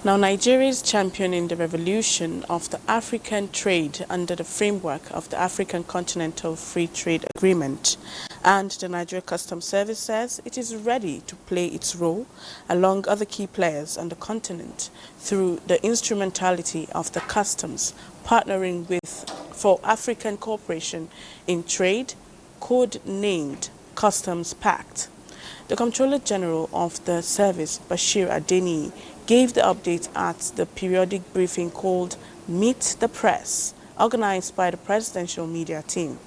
Now, Nigeria is championing the revolution of the African trade under the framework of the African Continental Free Trade Agreement. And the Nigeria Customs Service says it is ready to play its role along other key players on the continent through the instrumentality of the customs, partnering with for African cooperation in trade, code-named Customs Pact. The Comptroller General of the service, Bashir Adeniyi, gave the update at the periodic briefing called Meet the Press, organized by the presidential media team.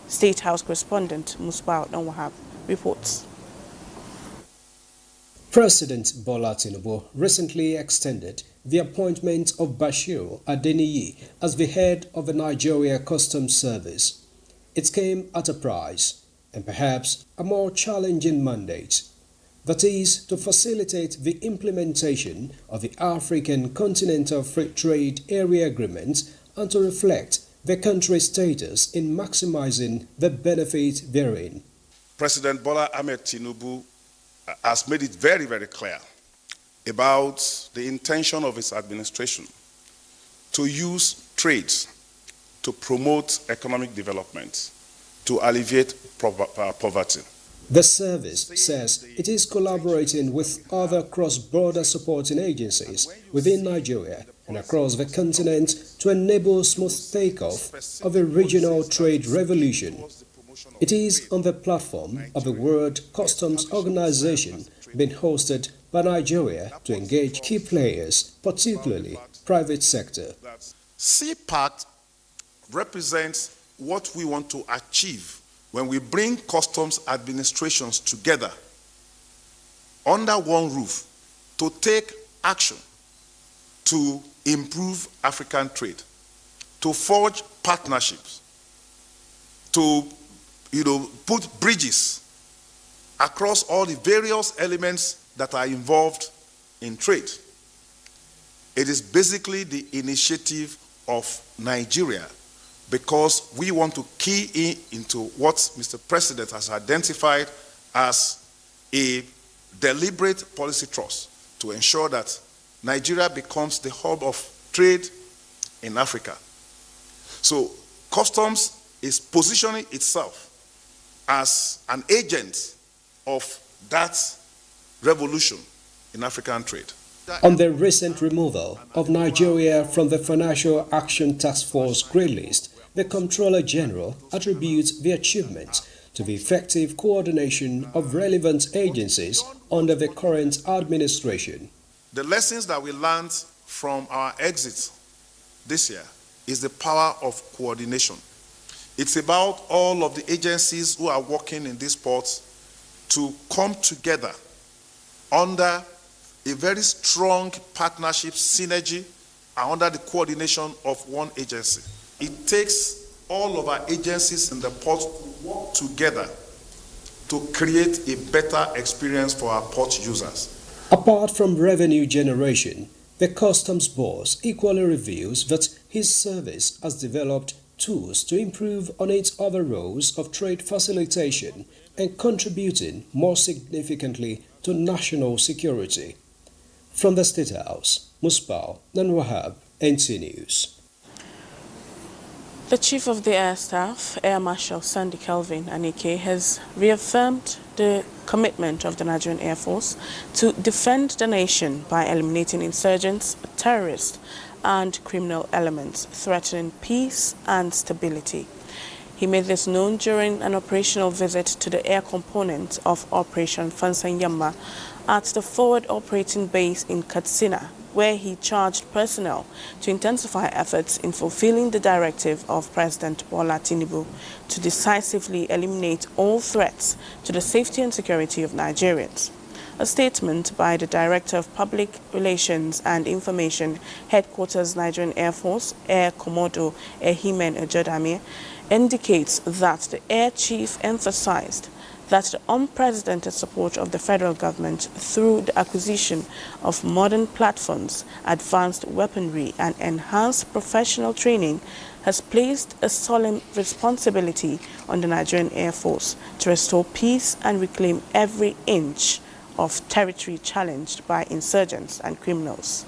State House correspondent Musbao Wahab reports. President Bola Tinubu recently extended the appointment of Bashir Adeniyi as the head of the Nigeria Customs Service. It came at a price and perhaps a more challenging mandate. That is to facilitate the implementation of the African Continental Free Trade Area Agreement and to reflect the country's status in maximizing the benefit therein. President Bola Ahmed Tinubu has made it very, very clear about the intention of his administration to use trade to promote economic development, to alleviate poverty. The service says it is collaborating with other cross-border supporting agencies within Nigeria and across the continent to enable smooth takeoff of a regional trade revolution. It is on the platform of the World Customs Organization being hosted by Nigeria to engage key players, particularly private sector. CPAC represents what we want to achieve when we bring customs administrations together under one roof to take action to improve African trade, to forge partnerships, to put bridges across all the various elements that are involved in trade. It is basically the initiative of Nigeria, because we want to key into what Mr. President has identified as a deliberate policy thrust to ensure that Nigeria becomes the hub of trade in Africa. So customs is positioning itself as an agent of that revolution in African trade. On the recent removal of Nigeria from the Financial Action Task Force grey list, the Comptroller General attributes the achievement to the effective coordination of relevant agencies under the current administration. The lessons that we learned from our exit this year is the power of coordination. It's about all of the agencies who are working in these ports to come together under a very strong partnership synergy and under the coordination of one agency. It takes all of our agencies in the port to work together to create a better experience for our port users. Apart from revenue generation, the Customs Boss equally reveals that his service has developed tools to improve on its other roles of trade facilitation and contributing more significantly to national security. From the State House, Musbao Wahab, NTA News. The Chief of the Air Staff, Air Marshal Sandy Kelvin Anike, has reaffirmed the commitment of the Nigerian Air Force to defend the nation by eliminating insurgents, terrorists, and criminal elements threatening peace and stability. He made this known during an operational visit to the air component of Operation Fansanyama at the Forward Operating Base in Katsina, where he charged personnel to intensify efforts in fulfilling the directive of President Bola Tinubu to decisively eliminate all threats to the safety and security of Nigerians. A statement by the Director of Public Relations and Information, Headquarters Nigerian Air Force, Air Commodore Ehimen Ejodame, indicates that the Air Chief emphasized that the unprecedented support of the federal government through the acquisition of modern platforms, advanced weaponry, and enhanced professional training has placed a solemn responsibility on the Nigerian Air Force to restore peace and reclaim every inch of territory challenged by insurgents and criminals.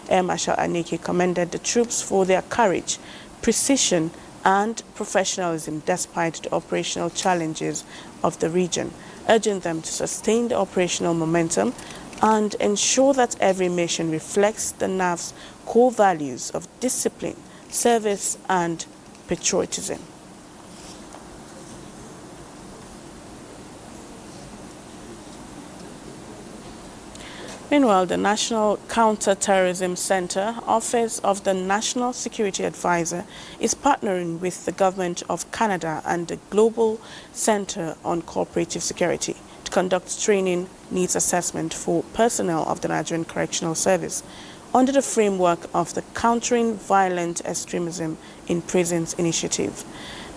Air Marshal Aneke commended the troops for their courage, precision, and professionalism despite the operational challenges of the region, urging them to sustain the operational momentum and ensure that every mission reflects the NAV's core values of discipline, service, and patriotism. Meanwhile, the National Counter-Terrorism Center, Office of the National Security Advisor, is partnering with the Government of Canada and the Global Center on Cooperative Security to conduct training needs assessment for personnel of the Nigerian Correctional Service under the framework of the Countering Violent Extremism in Prisons initiative.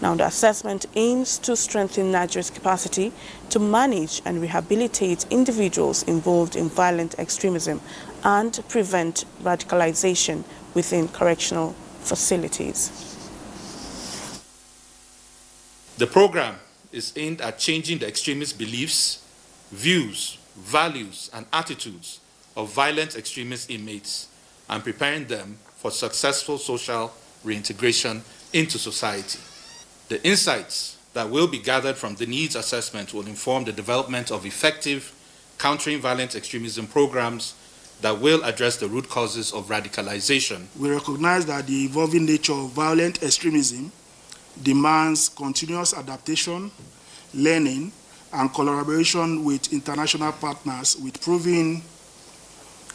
Now, the assessment aims to strengthen Nigeria's capacity to manage and rehabilitate individuals involved in violent extremism and prevent radicalization within correctional facilities. The program is aimed at changing the extremist beliefs, views, values, and attitudes of violent extremist inmates and preparing them for successful social reintegration into society. The insights that will be gathered from the needs assessment will inform the development of effective countering violent extremism programs that will address the root causes of radicalization. We recognize that the evolving nature of violent extremism demands continuous adaptation, learning, and collaboration with international partners with proven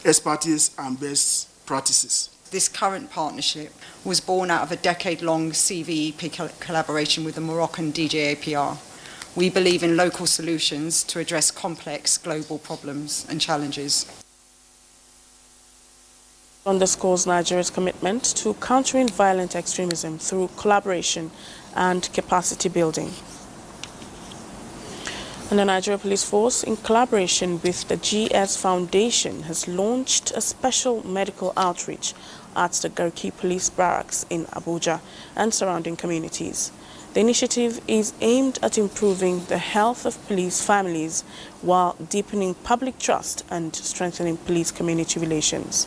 expertise and best practices. This current partnership was born out of a decade-long CVEP collaboration with the Moroccan DJAPR. We believe in local solutions to address complex global problems and challenges. Underscores Nigeria's commitment to countering violent extremism through collaboration and capacity building. And the Nigeria Police Force, in collaboration with the GS Foundation, has launched a special medical outreach at the Garki Police Barracks in Abuja and surrounding communities. The initiative is aimed at improving the health of police families while deepening public trust and strengthening police-community relations.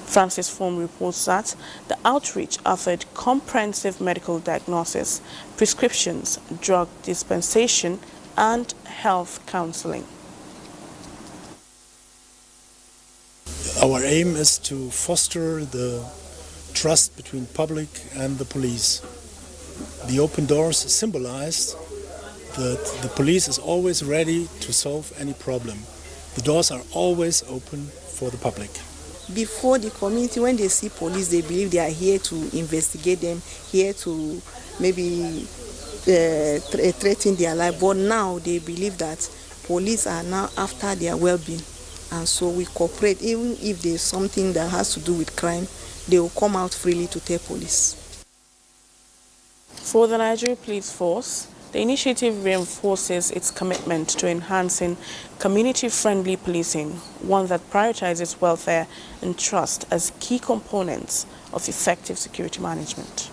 Francis Form reports that the outreach offered comprehensive medical diagnosis, prescriptions, drug dispensation, and health counseling. Our aim is to foster the trust between public and the police. The open doors symbolized that the police is always ready to solve any problem. The doors are always open for the public. Before, the community, when they see police, they believe they are here to investigate them, here to maybe threaten their life. But now they believe that police are now after their well-being. And so we cooperate. Even if there's something that has to do with crime, they will come out freely to tell police. For the Nigeria Police Force, the initiative reinforces its commitment to enhancing community-friendly policing, one that prioritizes welfare and trust as key components of effective security management.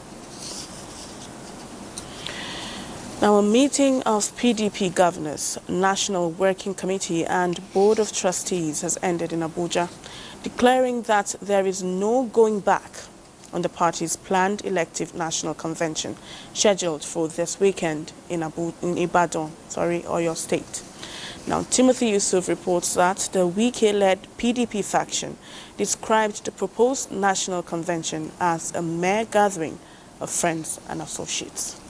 Now, a meeting of PDP governors, National Working Committee and Board of Trustees has ended in Abuja, declaring that there is no going back on the party's planned elective national convention scheduled for this weekend in Ibadan, Oyo State. Now, Timothy Yusuf reports that the Wike-led PDP faction described the proposed national convention as a mere gathering of friends and associates.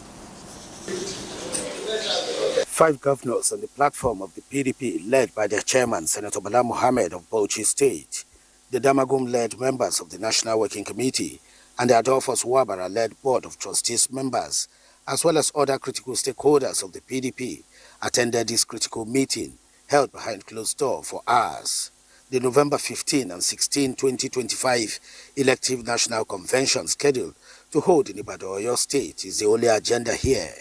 5 governors on the platform of the PDP, led by their chairman, Senator Bala Mohammed of Bauchi State, the Damagum-led members of the National Working Committee, and the Adolphus Wabara-led Board of Trustees members, as well as other critical stakeholders of the PDP, attended this critical meeting held behind closed doors for hours. The November 15 and 16, 2025 elective national convention scheduled to hold in Ibadan, Oyo State is the only agenda here.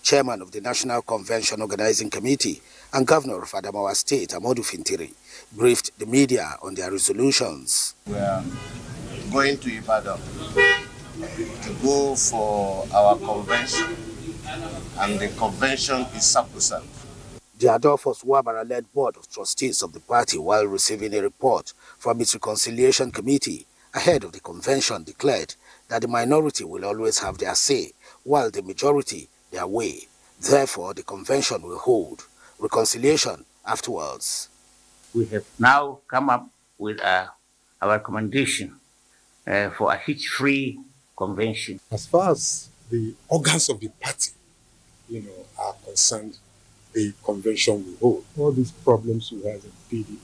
Chairman of the National Convention Organizing Committee and Governor of Adamawa State, Amodu Fintiri, briefed the media on their resolutions. We are going to Ibadan to go for our convention, and the convention is sacrosanct. The Adolphus Wabara-led Board of Trustees of the party, while receiving a report from its Reconciliation Committee, ahead of the convention declared that the minority will always have their say, while the majority their way. Therefore, the convention will hold reconciliation afterwards. We have now come up with our recommendation for a hitch-free convention. As far as the organs of the party, are concerned, the convention will hold. All these problems we have in PDP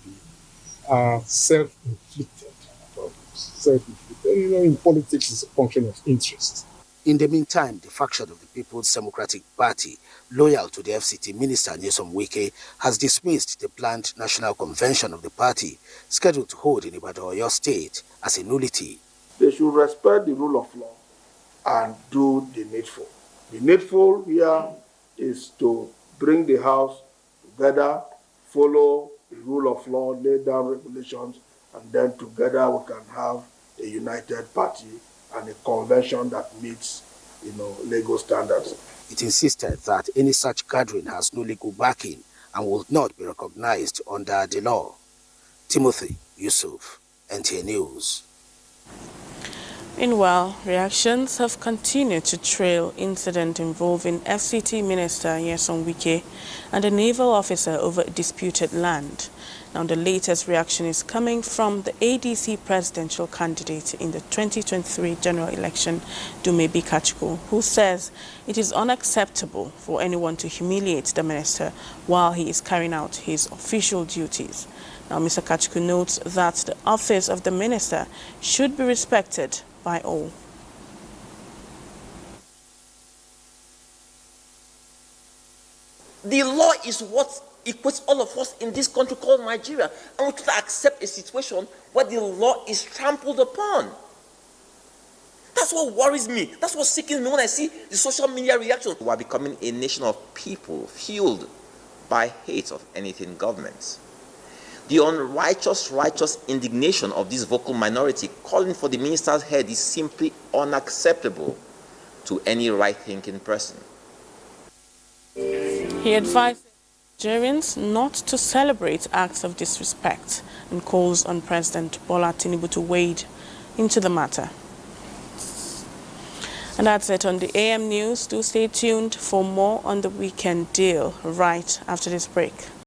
are self-inflicted problems. Self-inflicted. In politics, it's a function of interest. In the meantime, the faction of the People's Democratic Party, loyal to the FCT Minister Nyesom Wike, has dismissed the planned national convention of the party, scheduled to hold in Ibadan, Oyo State, as a nullity. They should respect the rule of law and do the needful. The needful here is to bring the House together, follow the rule of law, lay down regulations, and then together we can have a united party and a convention that meets, legal standards. It insisted that any such gathering has no legal backing and will not be recognized under the law. Timothy Yusuf, NTA News. Meanwhile, reactions have continued to trail incident involving FCT Minister Nyesom Wike and a naval officer over disputed land. Now, the latest reaction is coming from the ADC presidential candidate in the 2023 general election, Dumebi Kachiko, who says it is unacceptable for anyone to humiliate the minister while he is carrying out his official duties. Now, Mr. Kachiko notes that the office of the minister should be respected by all. The law is what equates all of us in this country called Nigeria, and we cannot accept a situation where the law is trampled upon. That's what worries me. That's what sickens me when I see the social media reaction. We are becoming a nation of people fueled by hate of anything government. The righteous indignation of this vocal minority calling for the minister's head is simply unacceptable to any right-thinking person. He advised Nigerians not to celebrate acts of disrespect and calls on President Bola Tinubu to wade into the matter. And that's it on the AM News. Do stay tuned for more on the Weekend Deal right after this break.